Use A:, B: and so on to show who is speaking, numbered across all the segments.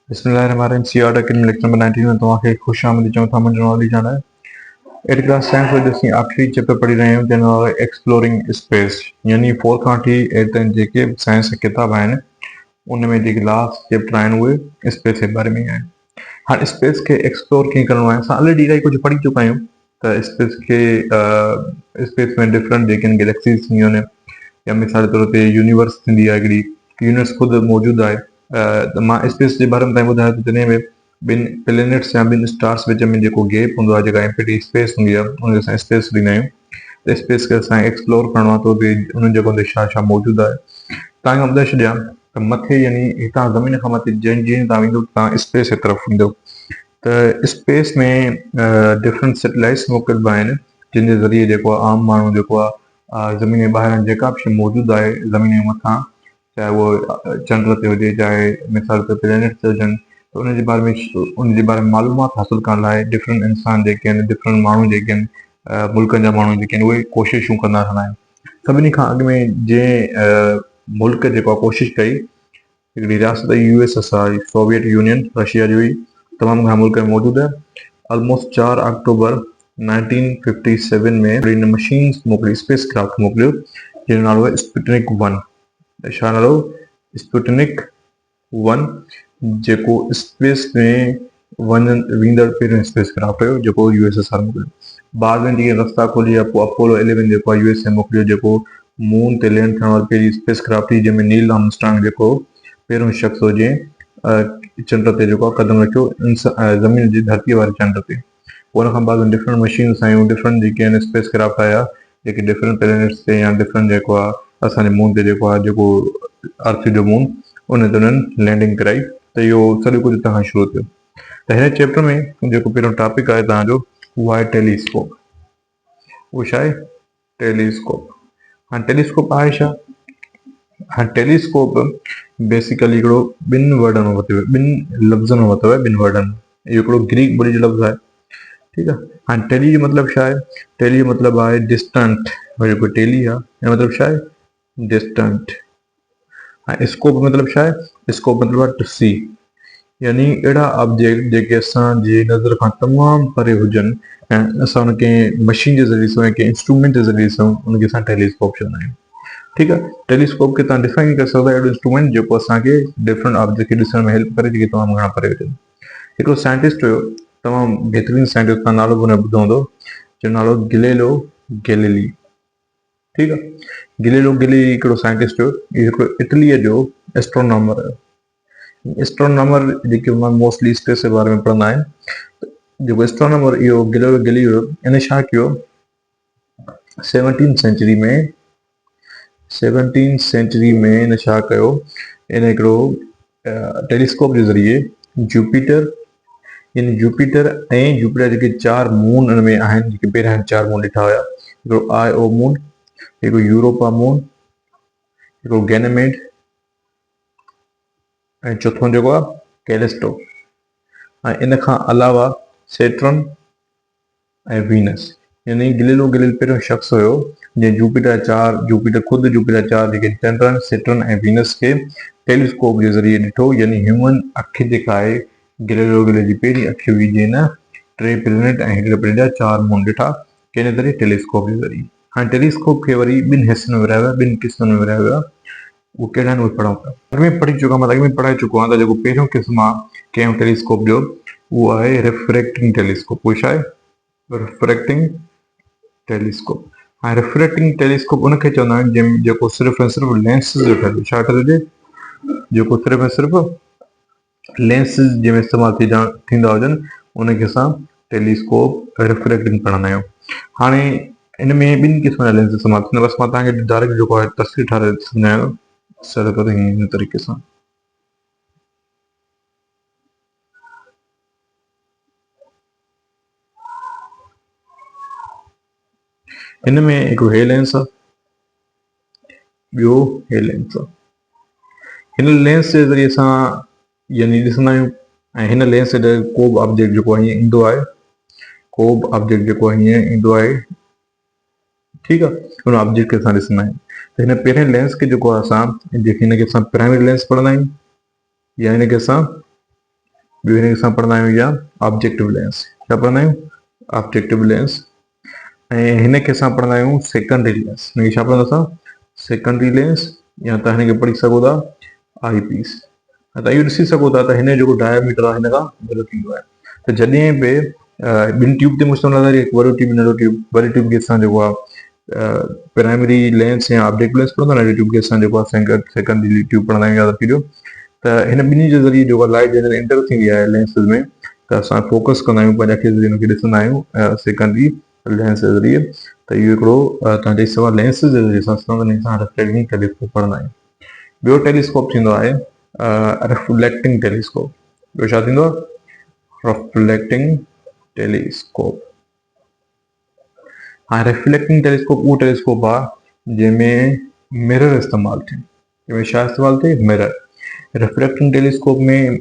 A: बिस्मिल्लाहिर्रहमानिर्रहीम CR academy lecture number 19 में तव्हांखे खुश आमदीद चऊं था। मुंहिंजो नालो लीजान आहे। 8th क्लास साइंस में असीं आखिरी चैप्टर पढ़ी रहे आहियूं, जंहिंजो नालो आहे एक्सप्लोरिंग स्पेस। यानी 4 खां वठी 8 ताईं जेके साइंस जा किताब आहिनि उन में जेके लास्ट चैप्टर आहिनि उहे स्पेस जे बारे में ई आहिनि। हाणे स्पेस खे एक्सप्लोर कीअं करिणो आहे, असां ऑलरेडी इलाही कुझु पढ़ी चुका आहियूं त स्पेस में डिफरेंट जेके आहिनि गैलेक्सीज़ थींदियूं आहिनि, या मिसाल जे तौर ते यूनिवर्स थींदी आहे हिकिड़ी, यूनिवर्स ख़ुदि मौजूदु आहे। त मां स्पेस जे बारे में तव्हांखे ॿुधायो त जॾहिं बि ॿिनि प्लेनेट्स या ॿिनि स्टार्स विच में जेको गैप हूंदो आहे, जेका एम्प्टी स्पेस हूंदी आहे, उनखे असां स्पेस ॾींदा आहियूं। त स्पेस खे असां एक्सप्लोर करिणो आहे त उते उन जॻह ते छा छा मौजूदु आहे। तव्हांखे ॿुधाए छॾियां त मथे यानी हितां ज़मीन खां मथे जीअं जीअं तव्हां वेंदो तव्हां स्पेस जे तरफ़ ईंदो, त स्पेस में डिफरेंट सैटेलाइट्स मोकिलिबा आहिनि, जिन जे ज़रिए जेको आहे आम माण्हू जेको आहे ज़मीन जे ॿाहिरां जेका बि शइ मौजूदु आहे ज़मीन जे मथां, चाहे उहो चंड ते हुजे, चाहे मिसाल ते प्लेनेट्स ते हुजनि, त उनजे बारे में मालूमात हासिलु करण लाइ डिफरेंट इंसान जेके आहिनि, डिफरेंट माण्हू जेके आहिनि, मुल्कनि जा माण्हू जेके आहिनि, उहे कोशिशूं कंदा रहंदा आहिनि। सभिनी खां अॻु में जंहिं मुल्क जेको आहे कोशिशि कई, हिकिड़ी रियासत USSR, सोवियत यूनियन, रशिया जी हुई, तमामु घणा मुल्क में मौजूदु आहे। ऑलमोस्ट 4 अक्टूबर 1957 में हिन मशीन्स मोकिली, स्पेस क्राफ्ट मोकिलियो, जंहिंजो नालो आहे स्पुतनिक 1। छा नालो? स्पुतनिक 1, जेको स्पेस में वेंदड़ पहिरियों स्पेस क्राफ्ट हुयो जेको USSR मोकिलियो। बाद में जीअं रस्ता खोलिया, पोइ अपोलो 11 जेको आहे USA मोकिलियो, जेको मून ते लैंड थियण वारी पहिरीं स्पेस क्राफ्ट हुई, जंहिंमें नील आर्मस्ट्रांग जेको पहिरियों शख़्स हो जंहिं चंड ते जेको आहे क़दम रखियो, ज़मीन जी धरती वारे चंड ते। पोइ हुन खां बाद डिफरेंट मशीन्स आहियूं, डिफरेंट जेके आहिनि स्पेस क्राफ्ट आया, जेके डिफरेंट प्लेनेट्स ते या डिफरेंट जेको आहे असांजे मून ते जेको आहे, जेको अर्थ जो मून, उन ते उन्हनि लैंडिंग कराई। त इहो सॼो कुझु हितां खां शुरू थियो। त हिन चैप्टर में जेको पहिरियों टॉपिक आहे तव्हांजो, उहो आहे टेलीस्कोप। उहो छा आहे? टेलीस्कोप। हाणे टेलीस्कोप आहे छा? हाणे टेलीस्कोप बेसिकली हिकिड़ो ॿिनि वर्डनि मां वरितो आहे, ॿिनि लफ़्ज़नि मां वरितो आहे, ॿिनि वर्डनि। इहो हिकिड़ो ग्रीक ॿोली जो लफ़्ज़ आहे, ठीकु आहे। हाणे टेली जो मतिलबु छा आहे? टेली जो मतिलबु आहे डिस्टेंट। जेको टेली आहे हिन मतिलबु छा आहे? डिस्टेंट। हाणे स्कोप मतिलबु छा आहे? स्कोप मतिलबु आहे टू सी, यानी अहिड़ा ऑब्जेक्ट जेके असांजे नज़र खां तमामु परे हुजनि ऐं असां उनखे मशीन जे ज़रिए ॾिसूं, कंहिं इंस्ट्रूमेंट जे ज़रिए ॾिसूं, उनखे असां टेलीस्कोप चवंदा आहियूं। ठीकु आहे। टेलीस्कोप खे तव्हां डिफाइन करे सघो था, अहिड़ो इंस्ट्रूमेंट जेको असांखे डिफरेंट ऑब्जेक्ट खे ॾिसण में हेल्प करे, जेके तमामु घणा परे हुजनि। हिकिड़ो साइंटिस्ट हुयो, तमामु बहितरीनु साइंटिस्ट, तव्हां नालो बि हुन ॿुधो हूंदो, जो नालो गैलीलियो गैलीली। ठीकु आहे। गैलीलियो गैलीली हिकिड़ो साइंटिस्ट हुयो, इहो हिकिड़ो इटलीअ जो एस्ट्रोनॉमर हुयो। एस्ट्रोनॉमर जेके मोस्टली स्पेस जे बारे में पढ़ंदा आहिनि, जेको एस्ट्रोनॉमर इहो गैलीलियो गैलीली हुयो, इन छा कयो? 17th सेंचुरी में इन छा कयो? इन हिकिड़ो टेलीस्कोप जे ज़रिए जुपिटर ऐं जुपिटर जेके 4 मून उन में आहिनि, जेके पहिरियां 4 मून ॾिठा हुया, हिकिड़ो Io मून, हिकिड़ो यूरोपा मून, हिकिड़ो गैनेमेड, ऐं चोथों जेको आहे कैलिस्टो। ऐं इन खां अलावा सेटर्न ऐं वीनस। यानी गैलीलियो गैलीली पहिरियों शख़्स हुयो जंहिं जुपिटर ख़ुदि जुपिटर 4 जेके चंड, सेटर्न ऐं वीनस खे टेलीस्कोप जे ज़रिए ॾिठो। यानी ह्यूमन अखि जेका आहे, गैलीलियो गैलीली जी पहिरीं अखि हुई, जंहिं न 3 प्लेनेट ऐं हिकिड़े प्लेनेट जा 4 मून ॾिठा, कंहिं ज़रिए? टेलीस्कोप जे ज़रिए। हाणे टेलीस्कोप खे वरी ॿिनि हिसनि में विरिहायो वियो आहे, ॿिनि क़िस्मनि में विरिहायो वियो आहे। उहे कहिड़ा आहिनि उहे पढ़ूं था। अॻु में पढ़ी चुका, मां अॻु में पढ़ाए चुको आहियां त जेको पहिरियों क़िस्म आहे कंहिं टेलीस्कोप जो, उहो आहे रिफ्रैक्टिंग टेलीस्कोप। उहो छा आहे? Refracting telescope. हाणे रिफ्रैक्टिंग टेलीस्कोप उनखे चवंदा आहिनि जंहिंमें जेको सिर्फ़ु ऐं सिर्फ़ु लेंसिस जो ठहियलु, छा ठहियलु हुजे? जेको सिर्फ़ु ऐं सिर्फ़ु लेंसिस जंहिंमें इस्तेमालु थींदा हुजनि, उनखे असां टेलीस्कोप रिफ्रैक्टिंग पढ़ंदा आहियूं। हाणे इन में ॿिनि क़िस्म जा लेंस इस्तेमालु थींदा। बसि मां तव्हांखे डायरेक्ट जेको आहे तस्वीर ठाहे सम्झायां सर करे हिन तरीक़े सां। हिन में हिकिड़ो हे लेंस आहे, ॿियो हे लेंस आहे। हिन लेंस जे ज़रिए असां यानी ॾिसंदा आहियूं, ऐं हिन लेंस जे ज़रिए को बि ऑब्जेक्ट जेको आहे हीअं ईंदो आहे, को बि ऑब्जेक्ट जेको आहे हीअं ईंदो आहे, ठीकु आहे। हुन ऑब्जेक्ट खे असां ॾिसंदा आहियूं। त हिन पहिरें लेंस खे जेको आहे असां, जेके हिनखे असां प्राइमरी लेंस पढ़ंदा आहियूं, या हिनखे असां ॿियो हिन खे असां पढ़ंदा आहियूं या ऑब्जेक्टिव लेंस। छा पढ़ंदा आहियूं? Objective lens. ऐं हिन खे असां पढ़ंदा आहियूं सेकेंडरी लेंस। हिन खे छा पढ़ंदा असां? सेकेंडरी लेंस, या तव्हां हिन खे पढ़ी सघो था आई पीस। त इहो ॾिसी सघो था त हिन जो जेको डायमीटर आहे हिन खां वॾो थींदो आहे। त जॾहिं बि ॿिनि ट्यूब ते मुश्तमिल आहे, हिकु वॾो ट्यूब नंढो ट्यूब, वॾी ट्यूब खे असां जेको आहे प्राइमरी लेंस या ऑब्जेक्टिव लेंस पढ़ंदा, नंढी ट्यूब खे असां जेको आहे सेकेंडरी ट्यूब पढ़ंदा आहियूं, यादि रखिजो। त हिन ॿिन्ही जे ज़रिए जेको लाइट जॾहिं एंटर थींदी आहे लेंसिस में, त असां फोकस कंदा आहियूं, पंहिंजी अखि जे ज़रिए हुनखे ॾिसंदा आहियूं सेकेंडरी लेंस जे ज़रिए। त इहो हिकिड़ो तव्हां चई सघो लेंस जे ज़रिए असां रिफ्लेक्टिंग टेलीस्कोप पढ़ंदा आहियूं। ॿियो टेलीस्कोप थींदो आहे रिफ्लेक्टिंग टेलीस्कोप। ॿियो छा थींदो आहे? Reflecting telescope. हाँ, रिफ्लेक्टिंग टेलीस्कोप उहो टेलीस्कोप आहे जंहिंमें मिरर इस्तेमालु थिए। जंहिंमें छा इस्तेमालु थिए? मिरर। रिफ्लेक्टिंग टेलीस्कोप में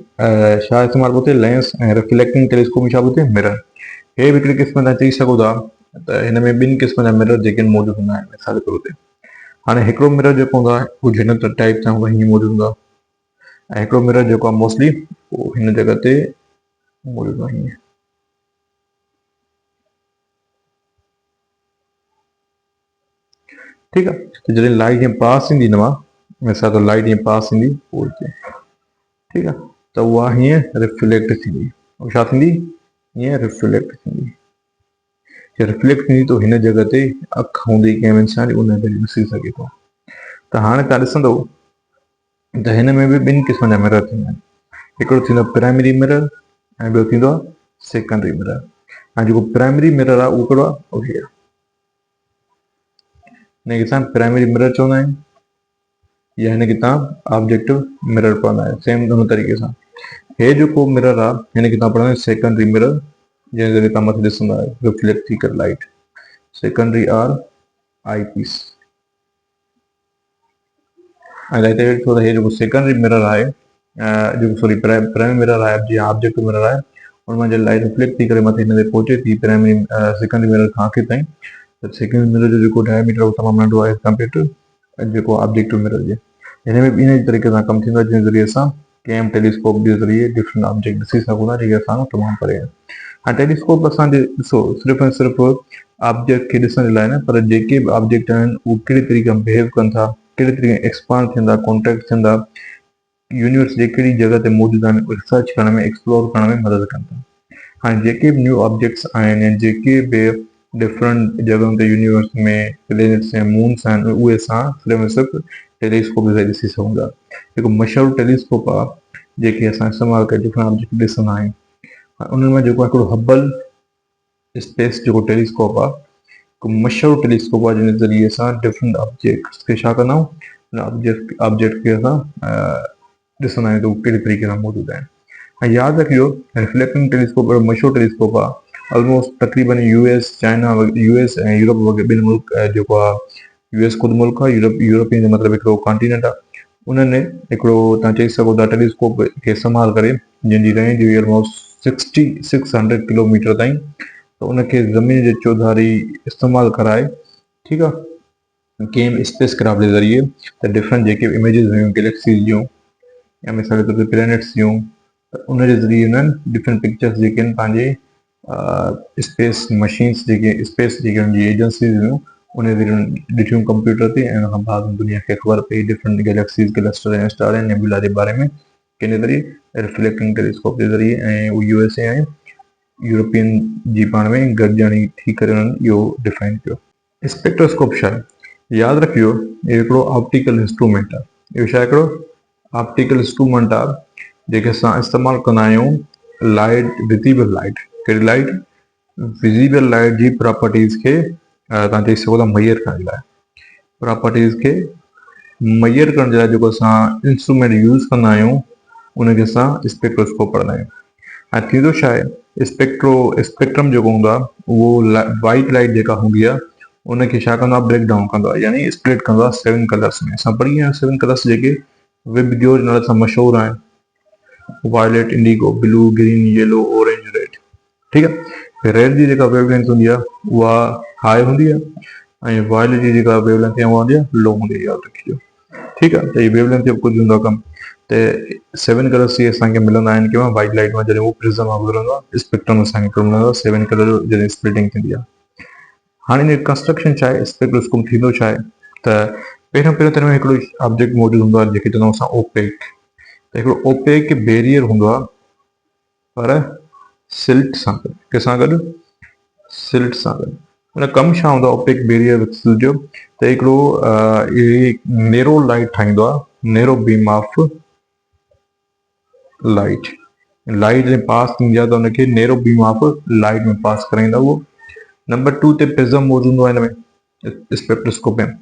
A: छा इस्तेमालु पियो थिए? लेंस। ऐं रिफ्लेक्टिंग टेलीस्कोप में छा पियो थिए? मिरर। हे बि हिकिड़ी क़िस्म तव्हां चई सघो था त हिन में ॿिनि क़िस्म जा मिरर जेके मौजूदु हूंदा आहिनि। मिसाल जे तौर ते हाणे हिकिड़ो मिरर जेको हूंदो आहे उहो हिन टाइप सां हीअं मौजूदु हूंदो आहे, ऐं हिकिड़ो मिरर जेको आहे मोस्टली उहो हिन जॻह ते मौजूदु आहे हीअं। ठीकु आहे। त जॾहिं लाइट हीअं पास ईंदी हिन मां, मिसाल त लाइट हीअं पास ईंदी पोइ हिते, ठीकु आहे, त उहा हीअं रिफ्लेक्ट थींदी। ऐं छा थींदी? हीअं रिफ्लेक्ट थींदी। रिफ्लेक्ट थींदी त हिन जॻह ते अखि हूंदी कंहिं इंसान जी, उन ते ॾिसी सघे थो। त हाणे तव्हां ॾिसंदो त हिन में बि ॿिनि क़िस्मनि जा मिरर थींदा आहिनि। हिकिड़ो थींदो आहे प्राइमरी मिरर, ऐं ॿियो थींदो आहे सेकेंडरी मिरर। ऐं जेको प्राइमरी मिरर आहे उहो कहिड़ो आहे? उहो आहे हिनखे असां प्राइमरी मिरर चवंदा आहियूं, या हिनखे तव्हां ऑब्जेक्टिव मिरर पढ़ंदा आहियो। सेम दोनों तरीक़े सां। हे जेको मिरर आहे हिनखे तव्हां पढ़ंदा आहियो सेकेंडरी मिरर, जंहिं ज़रिए तव्हां मथे ॾिसंदा आहियो रिफ्लेक्ट थी करे लाइट। सेकेंडरी आर आई पीस। ऐं हे जेको सेकेंडरी मिरर आहे, जेको सॉरी प्राइमरी मिरर आहे, जीअं ऑब्जेक्टिव मिरर आहे, हुन मां जॾहिं लाइट रिफ्लेक्ट थी करे मथे हिन ते पहुचे थी प्राइमरी सेकेंडरी मिरर खां आख़िर ताईं, त सेकेंडरी मिरर जो जेको डायमीटर उहो तमामु नंढो आहे कंपेयर टू जेको ऑब्जेक्टिव मिरर जे। हिन में ॿिन्ही तरीक़े सां कमु थींदो आहे, जंहिं ज़रिए असां कंहिं टेलीस्कोप जे ज़रिए डिफरेंट ऑब्जेक्ट ॾिसी सघूं था जेके असां तमामु परे आहिनि। हाणे टेलीस्कोप असांजे ॾिसो सिर्फ़ु ऐं सिर्फ़ु ऑब्जेक्ट खे ॾिसण जे लाइ न, पर जेके बि ऑब्जेक्ट आहिनि उहे कहिड़े तरीक़े सां बिहेव कनि था, कहिड़े तरीक़े एक्सपांड थींदा, कॉन्ट्रैक्ट थींदा, यूनिवर्स जे कहिड़ी जॻह ते मौजूदु आहिनि, रिसर्च करण में, एक्सप्लोर करण में मदद कनि था। हाणे जेके बि न्यू ऑब्जेक्ट्स आहिनि, या जेके बि डिफरेंट जॻहियुनि ते यूनिवर्स में प्लेनेट्स ऐं मून्स आहिनि, उहे असां सिर्फ़ु ऐं सिर्फ़ु टेलीस्कोप जे ज़रिए ॾिसी सघूं था। जेको मशहूरु टेलीस्कोप आहे जेके असां इस्तेमालु करे डिफरेंट ऑब्जेक्ट ॾिसंदा आहियूं, उन्हनि में जेको हिकिड़ो हबल स्पेस जेको टेलीस्कोप आहे, हिकु मशहूरु टेलीस्कोप आहे जंहिं ज़रिए असां डिफरेंट ऑब्जेक्ट्स खे छा कंदा आहियूं, ऑब्जेक्ट खे असां ॾिसंदा आहियूं त उहे कहिड़े तरीक़े सां मौजूदु आहिनि। ऐं यादि रखिजो रिफ्लेक्टिंग टेलीस्कोप ॾाढो मशहूरु टेलीस्कोप आहे। ऑलमोस्ट तक़रीबन यूएस, चाइना, यूएस ऐं यूरोप वग़ैरह ॿिनि मुल्क जेको आहे, यूएस ख़ुदि मुल्क आहे, यूरोपियन जो मतिलबु हिकिड़ो कॉन्टिनेंट आहे, उन्हनि हिकिड़ो तव्हां चई सघो था टेलीस्कोप खे इस्तेमालु करे, जंहिंजी रेंज हुई ऑलमोस्ट 600 किलोमीटर ताईं, त उनखे ज़मीन जे चौधारी इस्तेमालु कराए, ठीकु आहे, कंहिं बि स्पेस क्राफ्ट जे ज़रिए, त डिफरेंट जेके बि इमेजिस हुयूं गैलेक्सीज़ जूं, या मिसाल जे तौर ते प्लेनेट्स जूं, त उन जे ज़रिए उन्हनि डिफरेंट पिक्चर्स जेके आहिनि पंहिंजे स्पेस मशीन्स जेके स्पेस जेके उनजी एजेंसीज़ हुयूं उन ज़रिए ॾिठियूं कंप्यूटर ते, ऐं उन खां बाद दुनिया खे ख़बर पई डिफरेंट गैलेक्सीज़, क्लस्टर ऐं स्टार ऐं नेबुला जे बारे में, कंहिंजे ज़रिए रिफ्लेक्टिंग टेलीस्कोप जे ज़रिए। ऐं उहो यूएसए ऐं यूरोपियन जी पाण में गॾिजाणी थी करे उन्हनि इहो डिफाइन कयो। स्पेक्ट्रोस्कोप छा आहे? यादि रखियो इहो हिकिड़ो ऑप्टिकल इंस्ट्रूमेंट आहे। इहो छा आहे? हिकिड़ो ऑप्टिकल इंस्ट्रूमेंट आहे जेके असां इस्तेमालु कंदा आहियूं लाइट, विज़िबल लाइट, कहिड़ी लाइट? विज़िबल लाइट जी प्रॉपर्टीज़ खे तव्हां चई सघो था मैयर करण लाइ। प्रॉपर्टीज़ खे मैयर करण जे लाइ जेको असां इंस्ट्रूमेंट यूज़ कंदा आहियूं उनखे असां स्पेक्ट्रोस्कोप पढ़ंदा आहियूं। ऐं थींदो छा आहे, स्पेक्ट्रम जेको हूंदो आहे उहो वाइट लाइट जेका हूंदी आहे उनखे छा कंदो आहे, ब्रेक डाउन कंदो आहे, यानी स्प्लिट कंदो आहे 7 कलर्स में। असां पढ़ी आहियूं 7 कलर्स जेके विबग्यो नाले सां मशहूरु आहिनि, violet, indigo, blue, green, yellow, orange, red. ठीकु आहे। रेड जी जेका वेवलेंथ हूंदी आहे उहा हाई हूंदी आहे, ऐं वायलेट जी जेका वेवलेंथ आहे उहा हूंदी आहे लो हूंदी आहे, यादि रखिजो। ठीक है। तो ये वेवलेंथ जो कुछ हूंदो कम ते 7 कलर्स ये असांखे मिलंदा आहिनि कि वाइट लाइट में जॾहिं उहो प्रिज़म में गुज़रंदो आहे स्पेक्ट्रम असांखे हिकिड़ो मिलंदो आहे 7 कलर जो जॾहिं स्प्लिटिंग थींदी आहे। हाणे हिन कंस्ट्रक्शन छा आहे स्पेक्ट्रोस्कोप थींदो छा आहे त पहिरियों त हिन में हिकिड़ो ऑब्जेक्ट मौजूदु हूंदो आहे जंहिंखे चवंदा आहियूं असां ओपेक। त हिकिड़ो ओपेक बैरियर हूंदो आहे पर सिल्ट सां गॾु, कंहिंसां गॾु सिल्ट सां गॾु। हुन कमु छा हूंदो आहे ओपेक बैरियर विथ सिल्ट जो त हिकिड़ो नेरो लाइट ठाहींदो आहे, narrow beam of light. Light जॾहिं पास थींदी आहे त हुनखे नेरो बीम ऑफ लाइट में पास कराईंदा उहो। नंबर 2 ते प्रिज़म मौजूदु हूंदो आहे हिन में स्पेक्ट्रोस्कोप में।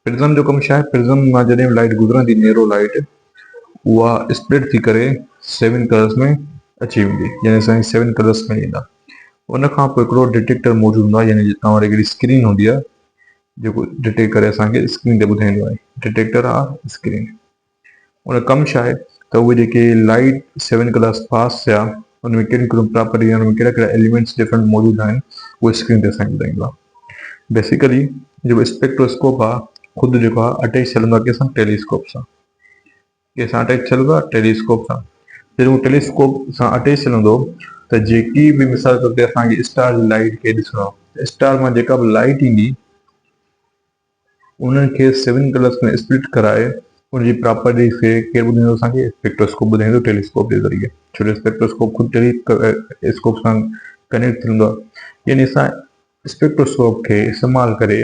A: प्रिज़म जो कमु छा आहे, प्रिज़म मां जॾहिं लाइट गुज़रंदी नेरो लाइट उहा स्प्लिट थी करे 7 कलर्स में अची वेंदी, यानी असांखे 7 कलर्स में ईंदा। उन खां पोइ हिकिड़ो डिटेक्टर मौजूदु हूंदो आहे, यानी तव्हां वटि हिकिड़ी स्क्रीन हूंदी आहे जेको डिटेक्ट करे असांखे स्क्रीन ते ॿुधाईंदो आहे, डिटेक्टर आहे स्क्रीन। उन कमु छा आहे त उहे जेके लाइट 7 कलर्स पास थिया उन में कहिड़ियूं कहिड़ियूं प्रॉपर्टी उन में कहिड़ा कहिड़ा एलिमेंट्स डिफरेंट मौजूदु आहिनि उहे स्क्रीन ते असांखे ॿुधाईंदो आहे। बेसिकली जेको स्पेक्ट्रोस्कोप आहे ख़ुदि जेको आहे अटैच हलंदो आहे कंहिंसां, टेलीस्कोप सां। कंहिंसां अटैच हलंदो आहे, टेलीस्कोप सां। जॾहिं उहो टेलीस्कोप सां अटैच हलंदो त जेकी बि मिसाल तौर ते असांखे स्टार जी लाइट खे ॾिसणो आहे, स्टार मां जेका बि लाइट ईंदी उन्हनि खे 7 कलर्स में स्प्लिट कराए उनजी प्रॉपर्टीज़ खे केरु ॿुधाईंदो असांखे, स्पेक्ट्रोस्कोप ॿुधाईंदो टेलीस्कोप जे ज़रिए। छो जो स्पेक्ट्रोस्कोप ख़ुदि टेलीस्कोप सां कनेक्ट थींदो आहे। यानी असां स्पेक्ट्रोस्कोप खे इस्तेमालु करे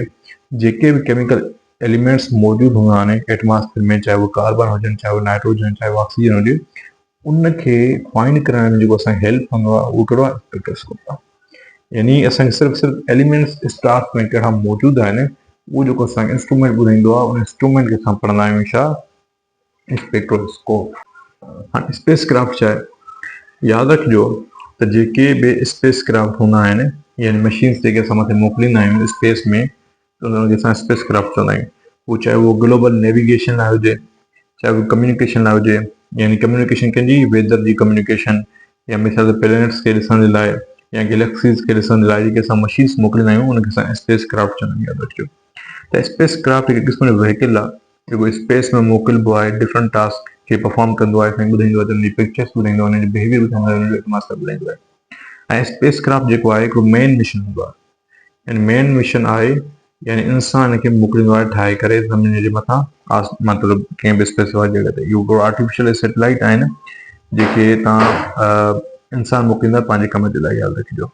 A: जेके बि केमिकल एलिमेंट्स मौजूदु हूंदा आहिनि एटमॉस्फेयर में, चाहे उहे कार्बन हुजनि, चाहे उहे नाइट्रोजन, चाहे उहे ऑक्सीजन हुजे, उनखे फाइंड करण में जेको असांखे हेल्प कंदो आहे उहो कहिड़ो आहे, स्पेक्ट्रोस्कोप आहे। यानी असांखे सिर्फ़ु एलिमेंट्स स्टार्स में कहिड़ा मौजूदु आहिनि उहो जेको असांखे इंस्ट्रूमेंट ॿुधाईंदो आहे, उन इंस्ट्रूमेंट खे असां पढ़ंदा आहियूं छा, स्पेक्ट्रोस्कोप। हाणे स्पेस क्राफ्ट छा आहे, यादि रखिजो त जेके बि स्पेस क्राफ्ट हूंदा आहिनि यानी मशीन्स जेके असां मथे मोकिलींदा आहियूं स्पेस में, त उनखे असां स्पेस क्राफ्ट चवंदा आहियूं। उहो चाहे उहो ग्लोबल नेविगेशन लाइ हुजे, चाहे उहो कम्युनिकेशन लाइ हुजे, यानी कम्युनिकेशन कंहिंजी वेदर जी कम्युनिकेशन, या मिसाल त प्लैनेट्स खे ॾिसण जे लाइ या गैलेक्सीज़ खे ॾिसण जे लाइ जेके असां मशीन्स मोकिलींदा आहियूं उनखे असां स्पेस क्राफ्ट चवंदा आहियूं, यादि रखिजो। त स्पेस क्राफ्ट हिकु क़िस्म जो व्हीकल आहे जेको स्पेस में मोकिलिबो आहे, डिफरेंट टास्क खे परफॉर्म कंदो आहे, असांखे ॿुधाईंदो आहे, उनजी पिक्चर्स ॿुधाईंदो आहे, उनजी बिहेवियर ॿुधाईंदो आहे, उनजो एटमॉस्फेयर ॿुधाईंदो आहे। ऐं स्पेस क्राफ्ट जेको आहे हिकिड़ो मेन मिशन हूंदो आहे, यानी मेन मिशन आहे यानी इंसान खे मोकिलींदो आहे ठाहे करे ज़मीन जे मथां मतिलबु कंहिं बि स्पेसिफाइड जॻह ते। इहो हिकिड़ो आर्टिफिशियल सैटेलाइट आहिनि जेके तव्हां इंसान मोकिलींदा पंहिंजे कम जे लाइ, यादि रखिजो।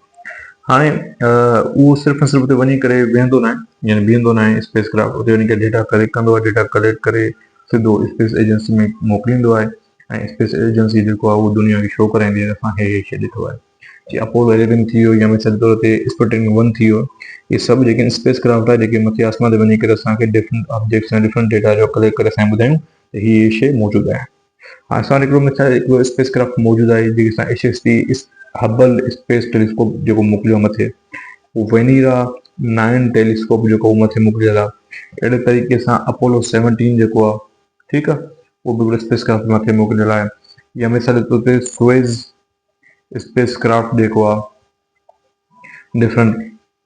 A: हाणे उहो सिर्फ़ु सिर्फ़ु उते वञी करे वेहंदो न आहे, यानी बीहंदो न आहे स्पेस क्राफ्ट, उते वञी करे डेटा कलेक्ट कंदो आहे, डेटा कलेक्ट करे सिधो स्पेस एजेंसी में मोकिलींदो आहे। ऐं स्पेस एजेंसी जेको आहे उहो दुनिया खे शो कराईंदी आहे असांखे हे शइ ॾिठो आहे। जीअं अपोलो 11 थी वियो या मिसाल तौर ते स्पुतनिक 1 थी वियो, इहे सभु जेके स्पेस क्राफ्ट आहे जेके मथे आसमान ते वञी करे असांखे डिफरेंट ऑब्जेक्ट्स ऐं डिफरेंट डेटा जो कलेक्ट करे असांखे ॿुधायूं त हीअ शइ मौजूदु आहे। हाणे असां वटि हिकिड़ो स्पेस क्राफ्ट मौजूदु आहे जेकी असां HST हबल स्पेस टेलीस्कोप जेको मोकिलियो मथे, उहो वेनीरा 9 टेलीस्कोप जेको मथे मोकिलियल आहे। अहिड़े तरीक़े सां अपोलो 17 जेको आहे, ठीकु आहे, उहो बि हिकिड़ो स्पेस क्राफ्ट मथे मोकिलियल आहे। या मिसाल तौर ते सुएज़ स्पेस क्राफ्ट जेको आहे डिफरेंट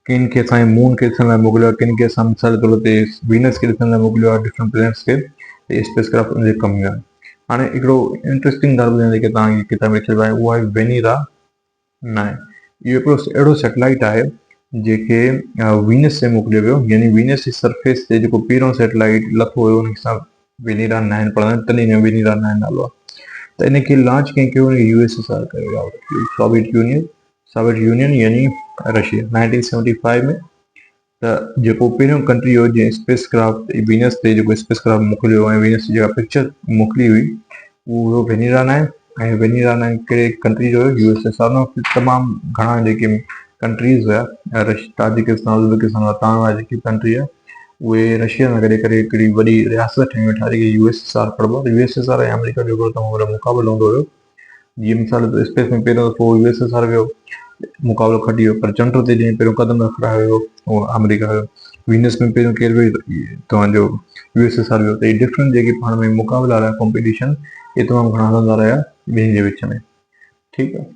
A: किन खे असांजे मून खे ॾिसण लाइ मोकिलियो आहे, किन खे असां मिसाल तौर ते वीनस खे ॾिसण लाइ मोकिलियो आहे, डिफरेंट प्लैनेट्स खे, त इहे स्पेस क्राफ्ट उनजे कम में आहे। हाणे हिकिड़ो इंट्रस्टिंग ॻाल्हि ॿुधायां जेके तव्हांजी किताब में लिखियलु आहे, उहो आहे वेनीरा 9। इहो हिकिड़ो अहिड़ो सैटेलाइट आहे जेके वीनस ते मोकिलियो वियो, यानी वीनस जी सरफेस ते जेको पहिरियों सैटेलाइट लथो हुयो उनखे असां वेनीरा 9 पढ़ंदा आहियूं, तॾहिं हिन वेनीरा 9 नालो आहे। त इनखे लॉन्च कंहिं कयो, USSR कयो, सोवियत यूनियन यानी रशिया 1975 में। त जेको पहिरियों कंट्री हुयो जंहिं स्पेस क्राफ्ट वीनस ते जेको स्पेस क्राफ्ट मोकिलियो ऐं वीनस जी जेका पिक्चर मोकिली हुई उहो हुयो वेनीरा 9। ऐं वेनीरा 9 कहिड़े कंट्री जो हुयो, USSR में। तमामु घणा जेके कंट्रीज़ हुया, ताजिकिस्तान, उज़्बेकिस्तान, तव्हां जेकी कंट्री आहे उहे रशिया सां गॾे करे हिकिड़ी वॾी रियासत ठाही वेठा जेके USSR पढ़िबो आहे। USSR ऐं अमेरिका जो हिकिड़ो तमामु वॾो मुक़ाबिलो हूंदो हुयो। जीअं मिसाल त स्पेस में पहिरियों दफ़ो USSR वियो, मुक़ाबिलो खटी वियो, पर चंड ते जीअं पहिरियों क़दम रखायो हुयो उहो अमेरिका हुयो। वीनस में पहिरियों केरु वियो, तव्हांजो USSR वियो। त इहे डिफरेंट जेके पाण में मुक़ाबिला रहिया, कॉम्पिटिशन, इहे तमामु घणा हलंदा रहिया ॿिन्ही जे विच में, ठीकु आहे।